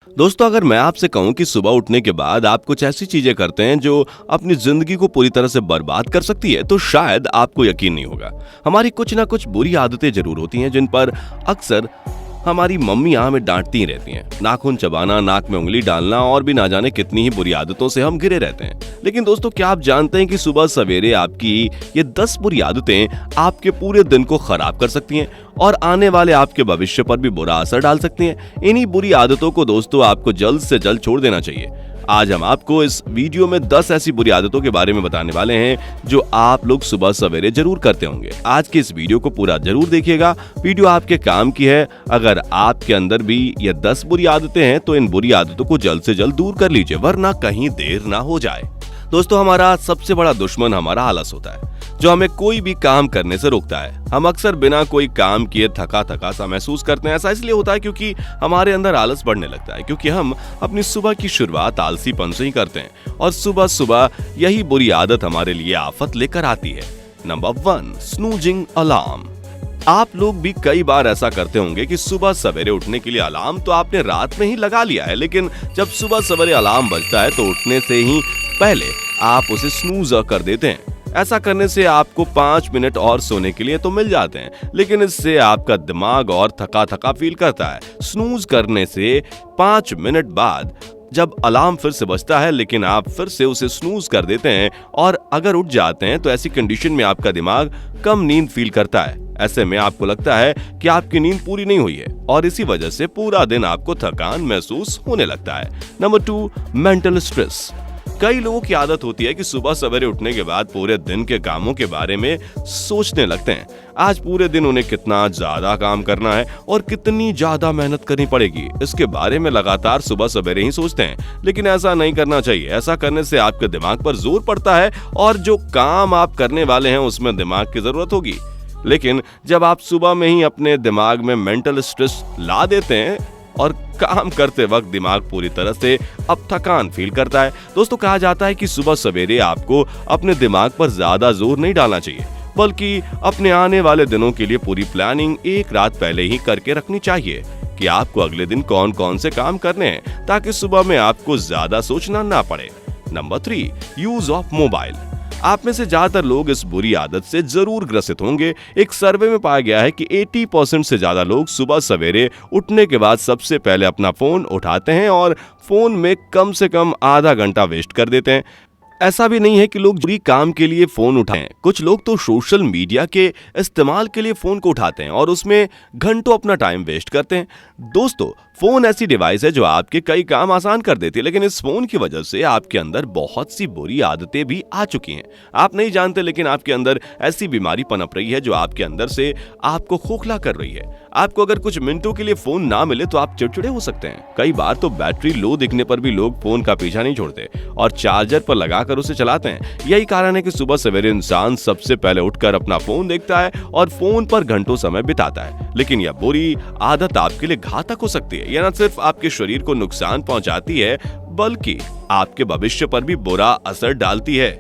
दोस्तों, अगर मैं आपसे कहूं कि सुबह उठने के बाद आप कुछ ऐसी चीजें करते हैं जो अपनी जिंदगी को पूरी तरह से बर्बाद कर सकती है, तो शायद आपको यकीन नहीं होगा। हमारी कुछ ना कुछ बुरी आदतें जरूर होती हैं जिन पर अक्सर हमारी मम्मियां हमें डांटती रहती हैं। नाखून चबाना, नाक में उंगली डालना और भी ना जाने कितनी ही बुरी आदतों से हम घिरे रहते हैं। लेकिन दोस्तों, क्या आप जानते हैं कि सुबह सवेरे आपकी ये 10 बुरी आदतें आपके पूरे दिन को खराब कर सकती हैं और आने वाले आपके भविष्य पर भी बुरा असर डाल सकती हैं। इन्हीं बुरी आदतों को दोस्तों आपको जल्द से जल्द छोड़ देना चाहिए। आज हम आपको इस वीडियो में 10 ऐसी बुरी आदतों के बारे में बताने वाले हैं जो आप लोग सुबह सवेरे जरूर करते होंगे। आज के इस वीडियो को पूरा जरूर देखिएगा। वीडियो आपके काम की है। अगर आपके अंदर भी ये 10 बुरी आदतें हैं तो इन बुरी आदतों को जल्द से जल्द दूर कर लीजिए, वरना कहीं देर ना हो जाए। दोस्तों, हमारा सबसे बड़ा दुश्मन हमारा आलस होता है, जो हमें कोई भी काम करने से रोकता है। हम अक्सर बिना कोई काम किए थका थका सा महसूस करते हैं। ऐसा इसलिए होता है क्योंकि हमारे अंदर आलस बढ़ने लगता है, क्योंकि हम अपनी सुबह की शुरुआत आलसीपन से ही करते हैं और सुबह सुबह यही बुरी आदत हमारे लिए आफत लेकर आती है। Number 1, snoozing alarm. आप लोग भी कई बार ऐसा करते होंगे कि सुबह सवेरे उठने के लिए अलार्म तो आपने रात में ही लगा लिया है, लेकिन जब सुबह सवेरे अलार्म बजता है तो उठने से ही पहले आप उसे स्नूज कर देते हैं। ऐसा करने से आपको 5 मिनट और सोने के लिए तो मिल जाते हैं, लेकिन इससे आपका दिमाग और थका थका फील करता है। स्नूज करने से 5 मिनट बाद जब अलार्म फिर से बजता है, लेकिन आप फिर से उसे स्नूज कर देते हैं और अगर उठ जाते हैं तो ऐसी कंडीशन में आपका दिमाग कम नींद फील करता है। ऐसे में आपको लगता है कि आपकी नींद पूरी नहीं हुई है और इसी वजह से पूरा दिन आपको थकान महसूस होने लगता है। Number 2, mental stress. कई लोगों की आदत होती है कि सुबह सवेरे उठने के बाद पूरे दिन के कामों के बारे में सोचने लगते हैं। आज पूरे दिन उन्हें कितना ज्यादा काम करना है और कितनी ज्यादा मेहनत करनी पड़ेगी, इसके बारे में लगातार सुबह सवेरे ही सोचते हैं। लेकिन ऐसा नहीं करना चाहिए। ऐसा करने से आपके दिमाग पर जोर पड़ता है और जो काम आप करने वाले हैं उसमें दिमाग की जरूरत होगी। लेकिन जब आप सुबह में ही अपने दिमाग में मेंटल स्ट्रेस ला देते हैं और काम करते वक्त दिमाग पूरी तरह से अब थकान फील करता है। दोस्तों, कहा जाता है कि सुबह सवेरे आपको अपने दिमाग पर ज्यादा जोर नहीं डालना चाहिए, बल्कि अपने आने वाले दिनों के लिए पूरी प्लानिंग एक रात पहले ही करके रखनी चाहिए कि आपको अगले दिन कौन कौन से काम करने हैं, ताकि सुबह में आपको ज्यादा सोचना ना पड़े। Number 3, use of mobile. आप में से ज्यादातर लोग इस बुरी आदत से जरूर ग्रसित होंगे। एक सर्वे में पाया गया है कि 80% से ज्यादा लोग सुबह सवेरे उठने के बाद सबसे पहले अपना फोन उठाते हैं और फोन में कम से कम आधा घंटा वेस्ट कर देते हैं। ऐसा भी नहीं है कि लोग जरूरी काम के लिए फोन उठाएं। कुछ लोग तो सोशल मीडिया के इस्तेमाल के लिए फोन को उठाते हैं और उसमें घंटों अपना टाइम वेस्ट करते हैं। दोस्तों, फोन ऐसी डिवाइस है जो आपके कई काम आसान कर देती है, लेकिन इस फोन की वजह से आपके अंदर बहुत सी बुरी आदतें भी आ चुकी हैं। आप नहीं जानते, लेकिन आपके अंदर ऐसी बीमारी पनप रही है जो आपके अंदर से आपको खोखला कर रही है। आपको अगर कुछ मिनटों के लिए फोन ना मिले तो आप चिड़चिड़े हो सकते हैं। कई बार तो बैटरी लो दिखने पर भी लोग फोन का पीछा नहीं छोड़ते और चार्जर पर लगाकर उसे चलाते हैं। यही कारण है कि सुबह सवेरे इंसान सबसे पहले उठकर अपना फोन देखता है और फोन पर घंटों समय बिताता है। लेकिन यह बुरी आदत आपके लिए घातक हो सकती है। यह न सिर्फ आपके शरीर को नुकसान पहुंचाती है, बल्कि आपके भविष्य पर भी बुरा असर डालती है।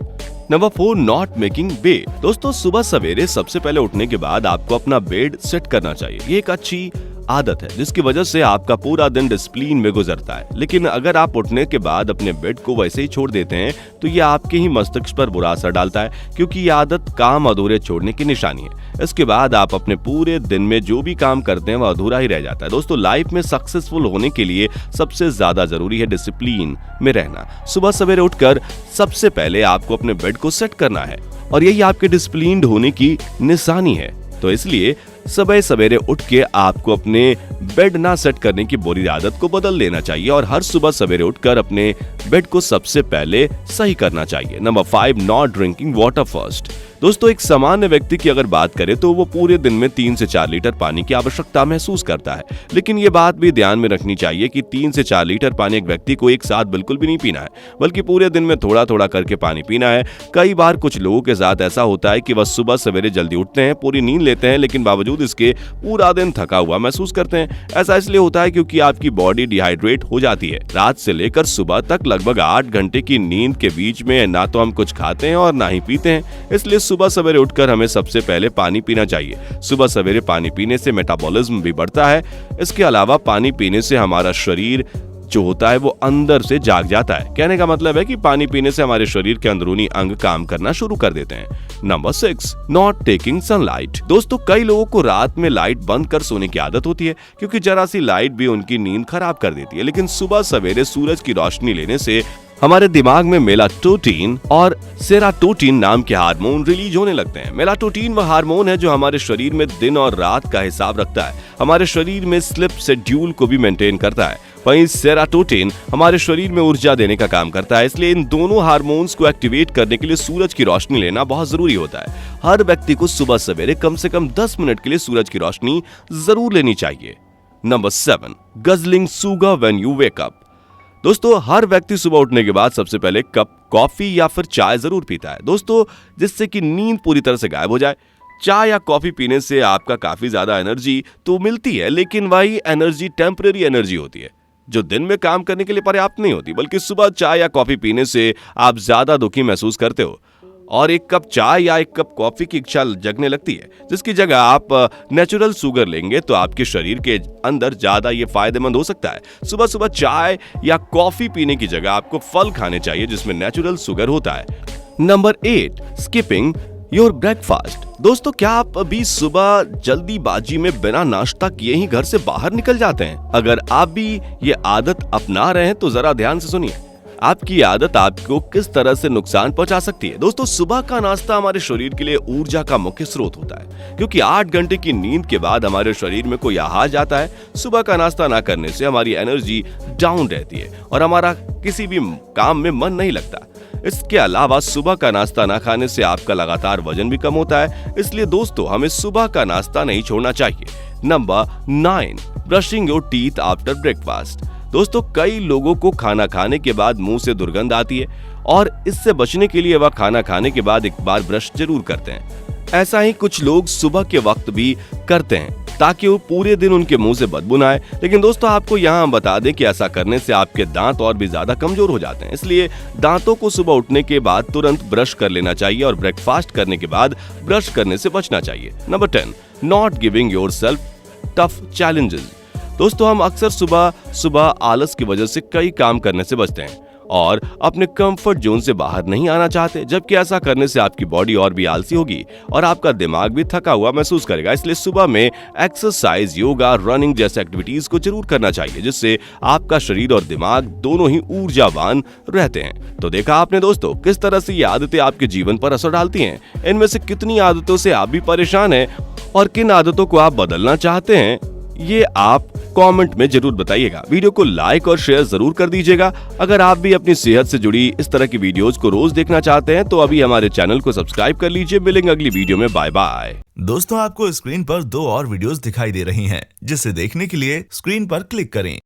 Number 4, not making bed. दोस्तों, सुबह सवेरे सबसे पहले उठने के बाद आपको अपना बेड सेट करना चाहिए। ये एक अच्छी आदत है जिसकी वजह से आपका पूरा दिन डिसिप्लिन में गुजरता है। लेकिन अगर आप उठने के बाद अपने बेड को वैसे ही छोड़ देते हैं तो यह आपके ही मस्तिष्क पर बुरा असर डालता है, क्योंकि यह आदत काम अधूरे छोड़ने की निशानी है। इसके बाद आप अपने पूरे दिन में जो भी काम करते हैं वह अधूरा ही रह जाता है। दोस्तों, लाइफ में सक्सेसफुल होने के लिए सबसे ज्यादा जरूरी है डिसिप्लिन में रहना। सुबह सवेरे उठकर सबसे पहले आपको अपने बेड को सेट करना है और यही आपके डिसिप्लिन्ड होने की निशानी है। तो इसलिए सुबह सवेरे उठ के आपको अपने बेड ना सेट करने की बुरी आदत को बदल देना चाहिए और हर सुबह सवेरे उठकर अपने बेड को सबसे पहले सही करना चाहिए। Number 5, not drinking water first. दोस्तों, एक सामान्य व्यक्ति की अगर बात करें तो वो पूरे दिन में 3 से 4 लीटर पानी की आवश्यकता महसूस करता है। लेकिन ये बात भी ध्यान में रखनी चाहिए कि 3 से 4 लीटर पानी एक व्यक्ति को एक साथ बिल्कुल भी नहीं पीना है, बल्कि पूरे दिन में थोड़ा थोड़ा करके पानी पीना है। कई बार कुछ लोगों के साथ ऐसा होता है कि वह सुबह सवेरे जल्दी उठते हैं, पूरी नींद लेते हैं, लेकिन बावजूद इसके पूरा दिन थका हुआ महसूस करते हैं। ऐसा इसलिए होता है क्योंकि आपकी बॉडी डिहाइड्रेट हो जाती है। रात से लेकर सुबह तक लगभग 8 घंटे की नींद के बीच में ना तो हम कुछ खाते हैं और ना ही पीते हैं। इसलिए सुबह सवेरे उठकर हमें सबसे पहले पानी पीना चाहिए। सुबह सवेरे पानी पीने से मेटाबॉलिज्म भी बढ़ता है। इसके अलावा पानी पीने से हमारा शरीर जो होता है वो अंदर से जाग जाता है। कहने का मतलब है कि पानी पीने से हमारे शरीर के अंदरूनी अंग काम करना शुरू कर देते हैं। Number 6, not taking sunlight. दोस्तों, कई लोगों को रात में लाइट बंद कर सोने की आदत होती है क्योंकि जरा सी लाइट भी उनकी नींद खराब कर देती है। लेकिन सुबह सवेरे सूरज की रोशनी लेने से हमारे दिमाग में मेलाटोनिन और सेरोटोनिन नाम के हार्मोन रिलीज होने लगते हैं। मेलाटोनिन वह हार्मोन है जो हमारे शरीर में दिन और रात का हिसाब रखता है, हमारे शरीर में स्लीप शेड्यूल को भी मेंटेन करता है। वहीं सेरोटोनिन हमारे शरीर में ऊर्जा देने का काम करता है। इसलिए इन दोनों हार्मोन्स को एक्टिवेट करने के लिए सूरज की रोशनी लेना बहुत जरूरी होता है। हर व्यक्ति को सुबह सवेरे कम से कम 10 मिनट के लिए सूरज की रोशनी जरूर लेनी चाहिए। Number 7, guzzling sugar when you wake up. दोस्तों, हर व्यक्ति सुबह उठने के बाद सबसे पहले कप कॉफी या फिर चाय जरूर पीता है दोस्तों, जिससे कि नींद पूरी तरह से गायब हो जाए। चाय या कॉफी पीने से आपका काफी ज्यादा एनर्जी तो मिलती है, लेकिन वही एनर्जी टेम्परेरी एनर्जी होती है जो दिन में काम करने के लिए पर्याप्त नहीं होती, बल्कि सुबह चाय या कॉफी पीने से आप ज्यादा दुखी महसूस करते हो और एक कप चाय या एक कप कॉफी की इच्छा जगने लगती है, जिसकी जगह आप नेचुरल शुगर लेंगे तो आपके शरीर के अंदर ज्यादा ये फायदेमंद हो सकता है। सुबह सुबह चाय या कॉफी पीने की जगह आपको फल खाने चाहिए जिसमें नेचुरल शुगर होता है। Number 8, skipping your breakfast. दोस्तों, क्या आप अभी सुबह जल्दीबाजी में बिना नाश्ता किए ही घर से बाहर निकल जाते हैं? अगर आप भी ये आदत अपना रहे हैं तो जरा ध्यान से सुनिए, आपकी आदत आपको किस तरह से नुकसान पहुंचा सकती है। दोस्तों, सुबह का नाश्ता हमारे शरीर के लिए ऊर्जा का मुख्य स्रोत होता है, क्योंकि 8 घंटे की नींद के बाद हमारे शरीर में कोई आहार जाता है। सुबह का नाश्ता ना करने से हमारी एनर्जी डाउन रहती है और हमारा किसी भी काम में मन नहीं लगता। इसके अलावा सुबह का नाश्ता ना खाने से आपका लगातार वजन भी कम होता है, इसलिए दोस्तों हमें सुबह का नाश्ता नहीं छोड़ना चाहिए। Number 9, brushing your teeth after breakfast. दोस्तों, कई लोगों को खाना खाने के बाद मुंह से दुर्गंध आती है और इससे बचने के लिए वह खाना खाने के बाद एक बार ब्रश जरूर करते हैं। ऐसा ही कुछ लोग सुबह के वक्त भी करते हैं ताकि वो पूरे दिन उनके मुंह से बदबू ना आए। लेकिन दोस्तों, आपको यहाँ हम बता दें कि ऐसा करने से आपके दांत और भी ज्यादा कमजोर हो जाते हैं, इसलिए दांतों को सुबह उठने के बाद तुरंत ब्रश कर लेना चाहिए और ब्रेकफास्ट करने के बाद ब्रश करने से बचना चाहिए। Number 10, not giving yourself tough challenges. दोस्तों, हम अक्सर सुबह सुबह आलस की वजह से कई काम करने से बचते हैं और अपने कंफर्ट जोन से बाहर नहीं आना चाहते, जबकि ऐसा करने से आपकी बॉडी और भी आलसी होगी और आपका दिमाग भी थका हुआ महसूस करेगा। इसलिए सुबह में एक्सरसाइज, योगा, रनिंग जैसे एक्टिविटीज को जरूर करना चाहिए, जिससे आपका शरीर और दिमाग दोनों ही ऊर्जावान रहते हैं। तो देखा आपने दोस्तों, किस तरह से ये आदतें आपके जीवन पर असर डालती हैं। इनमें से कितनी आदतों से आप भी परेशान हैं और किन आदतों को आप बदलना चाहते हैं, ये आप कमेंट में जरूर बताइएगा। वीडियो को लाइक और शेयर जरूर कर दीजिएगा। अगर आप भी अपनी सेहत से जुड़ी इस तरह की वीडियोस को रोज देखना चाहते हैं तो अभी हमारे चैनल को सब्सक्राइब कर लीजिए। मिलेंगे अगली वीडियो में। Bye bye. दोस्तों, आपको स्क्रीन पर 2 और वीडियोस दिखाई दे रही हैं, जिसे देखने के लिए स्क्रीन पर क्लिक करें।